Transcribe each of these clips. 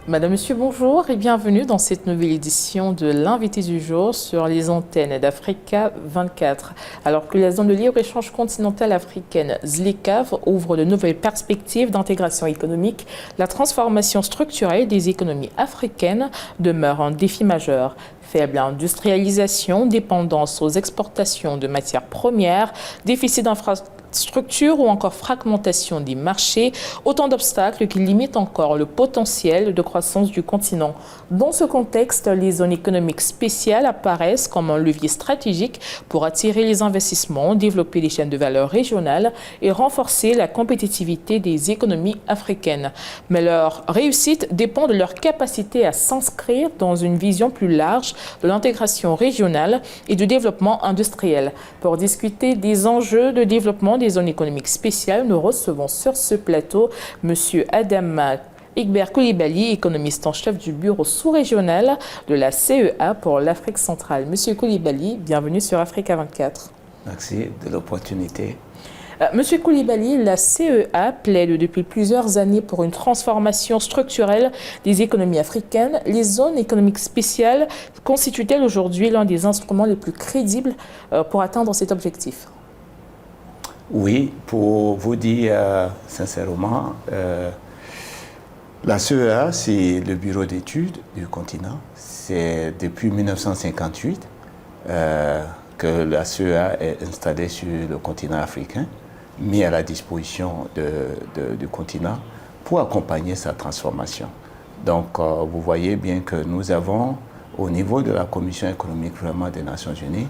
Madame, Monsieur, bonjour et bienvenue dans cette nouvelle édition de l'invité du jour sur les antennes d'Africa 24. Alors que la zone de libre-échange continentale africaine ZLECAf ouvre de nouvelles perspectives d'intégration économique, la transformation structurelle des économies africaines demeure un défi majeur. Faible industrialisation, dépendance aux exportations de matières premières, déficit d'infrastructures ou encore fragmentation des marchés, autant d'obstacles qui limitent encore le potentiel de croissance du continent. Dans ce contexte, les zones économiques spéciales apparaissent comme un levier stratégique pour attirer les investissements, développer les chaînes de valeur régionales et renforcer la compétitivité des économies africaines. Mais leur réussite dépend de leur capacité à s'inscrire dans une vision plus large de l'intégration régionale et du développement industriel. Pour discuter des enjeux de développement des zones économiques spéciales, nous recevons sur ce plateau M. Adama Egbert Coulibaly, économiste en chef du bureau sous-régional de la CEA pour l'Afrique centrale. Monsieur Coulibaly, bienvenue sur Africa 24. Merci de l'opportunité. Monsieur Coulibaly, la CEA plaide depuis plusieurs années pour une transformation structurelle des économies africaines. Les zones économiques spéciales constituent-elles aujourd'hui l'un des instruments les plus crédibles pour atteindre cet objectif? Oui, pour vous dire sincèrement, la CEA, c'est le bureau d'études du continent. C'est depuis 1958 que la CEA est installée sur le continent africain, mis à la disposition du continent pour accompagner sa transformation. Donc, vous voyez bien que nous avons, au niveau de la Commission économique vraiment des Nations Unies,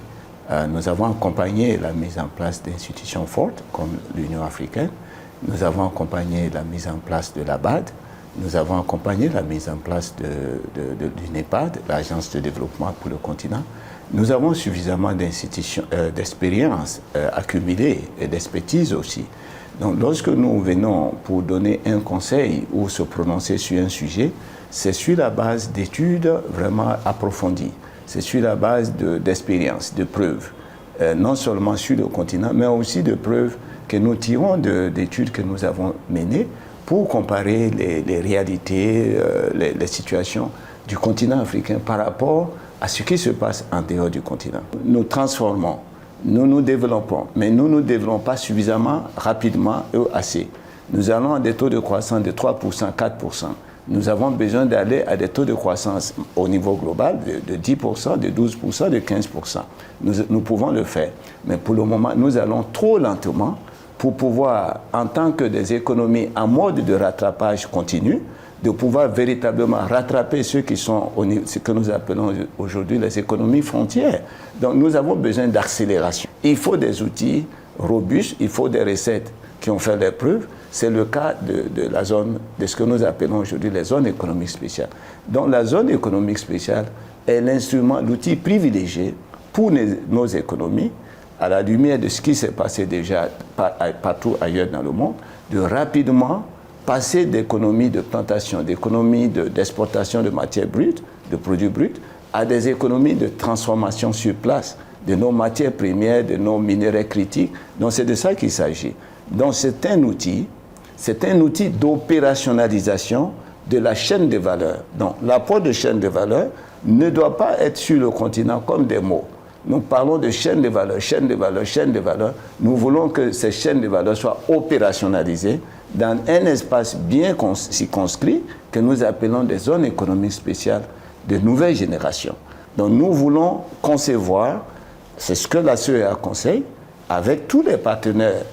nous avons accompagné la mise en place d'institutions fortes comme l'Union africaine, nous avons accompagné la mise en place de la BAD, nous avons accompagné la mise en place du NEPAD, l'Agence de développement pour le continent. Nous avons suffisamment d'institutions, d'expérience accumulée et d'expertise aussi. Donc, lorsque nous venons pour donner un conseil ou se prononcer sur un sujet, c'est sur la base d'études vraiment approfondies. C'est sur la base d'expérience, de preuves, non seulement sur le continent, mais aussi de preuves que nous tirons d'études que nous avons menées pour comparer les réalités, les situations du continent africain par rapport à ce qui se passe en dehors du continent. Nous transformons, nous nous développons, mais nous ne nous développons pas suffisamment rapidement ou assez. Nous allons à des taux de croissance de 3%, 4%. Nous avons besoin d'aller à des taux de croissance au niveau global de 10%, de 12%, de 15%. Nous pouvons le faire. Mais pour le moment, nous allons trop lentement pour pouvoir, en tant que des économies en mode de rattrapage continu, de pouvoir véritablement rattraper ceux qui sont, ce que nous appelons aujourd'hui les économies frontières. Donc nous avons besoin d'accélération. Il faut des outils robustes, il faut des recettes qui ont fait leurs preuves. C'est le cas de la zone, de ce que nous appelons aujourd'hui les zones économiques spéciales. Donc la zone économique spéciale est l'instrument, l'outil privilégié pour nos économies, à la lumière de ce qui s'est passé déjà partout ailleurs dans le monde, de rapidement passer d'économies de plantation, d'économies d'exportation de matières brutes, de produits bruts, à des économies de transformation sur place de nos matières premières, de nos minéraux critiques. Donc c'est de ça qu'il s'agit. Donc c'est un outil d'opérationnalisation de la chaîne de valeur. Donc l'apport de chaîne de valeur ne doit pas être sur le continent comme des mots. Nous parlons de chaîne de valeur, chaîne de valeur, chaîne de valeur. Nous voulons que ces chaînes de valeur soient opérationnalisées dans un espace bien circonscrit que nous appelons des zones économiques spéciales de nouvelle génération. Donc nous voulons concevoir, c'est ce que la CEA conseille, avec tous les partenaires,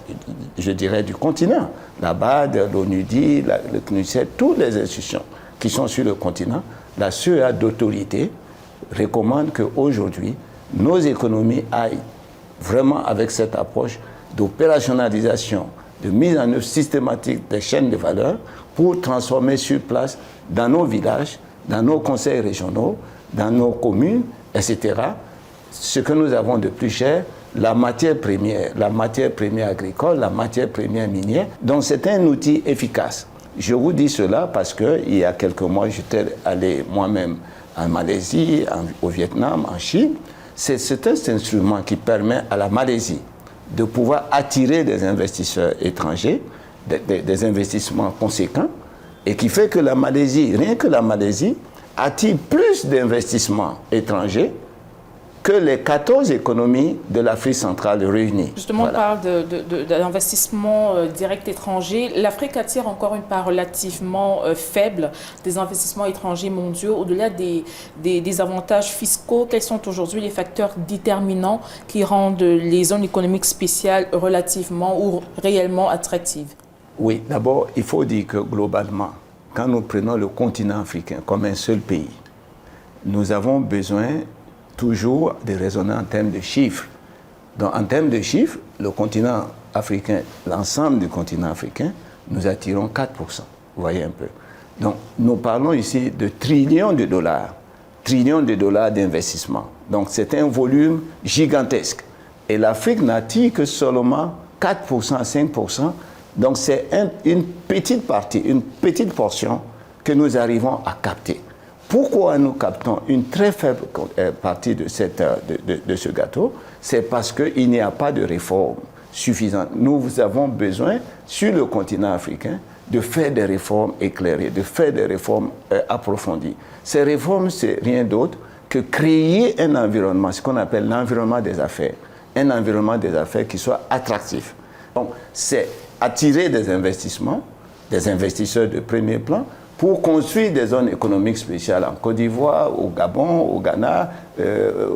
je dirais, du continent, la BAD, l'ONUDI, le CNUSET, toutes les institutions qui sont sur le continent, la CEA d'autorité recommande qu'aujourd'hui, nos économies aillent vraiment avec cette approche d'opérationnalisation, de mise en œuvre systématique des chaînes de valeur pour transformer sur place, dans nos villages, dans nos conseils régionaux, dans nos communes, etc., ce que nous avons de plus cher, la matière première agricole, la matière première minière. Donc c'est un outil efficace. Je vous dis cela parce qu'il y a quelques mois, j'étais allé moi-même en Malaisie, au Vietnam, en Chine. C'est cet instrument qui permet à la Malaisie de pouvoir attirer des investisseurs étrangers, des investissements conséquents, Et qui fait que la Malaisie, rien que la Malaisie, attire plus d'investissements étrangers que les 14 économies de l'Afrique centrale réunies. Justement, on parle de l'investissement direct étranger. L'Afrique attire encore une part relativement faible des investissements étrangers mondiaux. Au-delà des avantages fiscaux, quels sont aujourd'hui les facteurs déterminants qui rendent les zones économiques spéciales relativement ou réellement attractives? Oui, d'abord, il faut dire que globalement, quand nous prenons le continent africain comme un seul pays, nous avons besoin toujours de raisonner en termes de chiffres. Donc, en termes de chiffres, le continent africain, l'ensemble du continent africain, nous attirons 4%. Vous voyez un peu. Donc, nous parlons ici de trillions de dollars d'investissement. Donc, c'est un volume gigantesque. Et l'Afrique n'attire que seulement 4% à 5%. Donc, c'est une petite partie, une petite portion que nous arrivons à capter. Pourquoi nous captons une très faible partie de ce gâteau? C'est parce qu'il n'y a pas de réforme suffisante. Nous avons besoin, sur le continent africain, de faire des réformes éclairées, de faire des réformes approfondies. Ces réformes, c'est rien d'autre que créer un environnement, ce qu'on appelle l'environnement des affaires. Un environnement des affaires qui soit attractif. Donc, c'est attirer des investissements, des investisseurs de premier plan, pour construire des zones économiques spéciales en Côte d'Ivoire, au Gabon, au Ghana,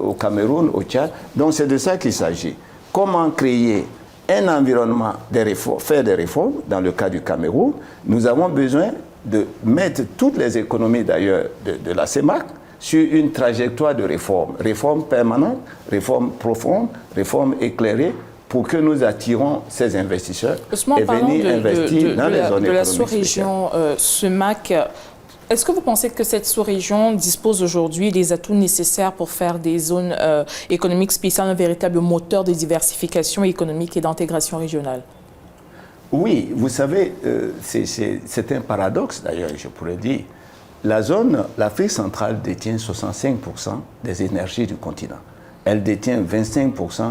au Cameroun, au Tchad. Donc c'est de ça qu'il s'agit. Comment créer un environnement de réformes, faire des réformes, dans le cas du Cameroun, nous avons besoin de mettre toutes les économies d'ailleurs de la CEMAC sur une trajectoire de réforme. Réforme permanente, réforme profonde, réforme éclairée, pour que nous attirons ces investisseurs et venir investir dans les zones économiques spéciales. De la sous-région CEMAC, est-ce que vous pensez que cette sous-région dispose aujourd'hui des atouts nécessaires pour faire des zones économiques spéciales un véritable moteur de diversification économique et d'intégration régionale? Oui, vous savez, c'est un paradoxe d'ailleurs, je pourrais dire. L'Afrique centrale détient 65% des énergies du continent. Elle détient 25%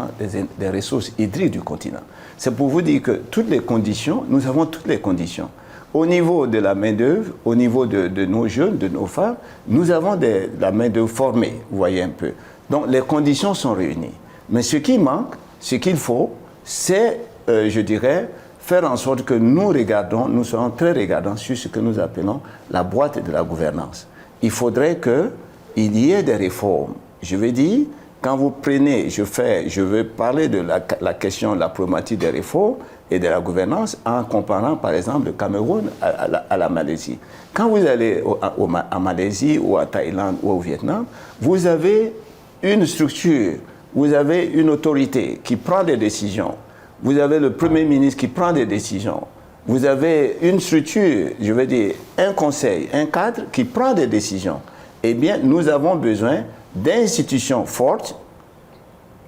des ressources hydriques du continent. C'est pour vous dire que toutes les conditions, nous avons toutes les conditions. Au niveau de la main-d'œuvre, au niveau de nos jeunes, de nos femmes, nous avons la main-d'œuvre formée, vous voyez un peu. Donc les conditions sont réunies. Mais ce qui manque, ce qu'il faut, c'est, je dirais, faire en sorte que nous soyons très regardants sur ce que nous appelons la boîte de la gouvernance. Il faudrait qu'il y ait des réformes. Je veux dire, quand vous prenez, je veux parler de la question, la problématique des réformes et de la gouvernance en comparant par exemple le Cameroun à la Malaisie. Quand vous allez en Malaisie ou à Thaïlande ou au Vietnam, vous avez une structure, vous avez une autorité qui prend des décisions, vous avez le Premier ministre qui prend des décisions, vous avez une structure, je veux dire un conseil, un cadre qui prend des décisions. Eh bien, nous avons besoin d'institutions fortes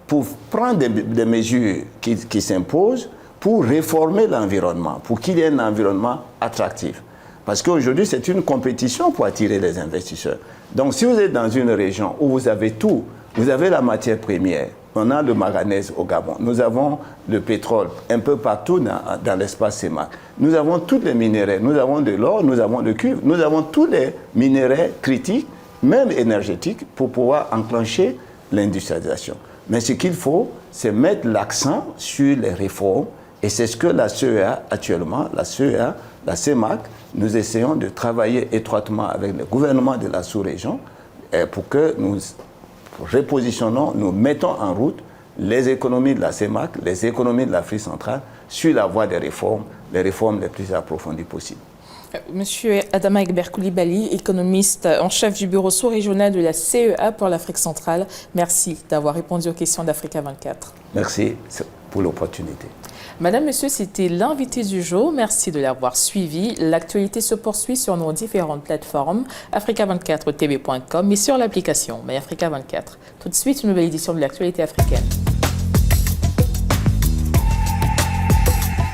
pour prendre des mesures qui s'imposent pour réformer l'environnement, pour qu'il y ait un environnement attractif. Parce qu'aujourd'hui, c'est une compétition pour attirer les investisseurs. Donc, si vous êtes dans une région où vous avez tout, vous avez la matière première, on a le manganèse au Gabon, nous avons le pétrole un peu partout dans l'espace CEMAC, nous avons tous les minéraux, nous avons de l'or, nous avons le cuivre, nous avons tous les minéraux critiques, même énergétique, pour pouvoir enclencher l'industrialisation. Mais ce qu'il faut, c'est mettre l'accent sur les réformes, et c'est ce que la CEA actuellement, la CEMAC, nous essayons de travailler étroitement avec le gouvernement de la sous-région pour que nous repositionnons, nous mettons en route les économies de la CEMAC, les économies de l'Afrique centrale sur la voie des réformes, les réformes les plus approfondies possibles. Monsieur Adama Egbert Coulibaly, économiste en chef du bureau sous-régional de la CEA pour l'Afrique centrale, merci d'avoir répondu aux questions d'Africa 24. Merci pour l'opportunité. Madame, Monsieur, c'était l'invité du jour. Merci de l'avoir suivi. L'actualité se poursuit sur nos différentes plateformes, africa24tv.com et sur l'application MyAfrica24. Tout de suite, une nouvelle édition de l'actualité africaine.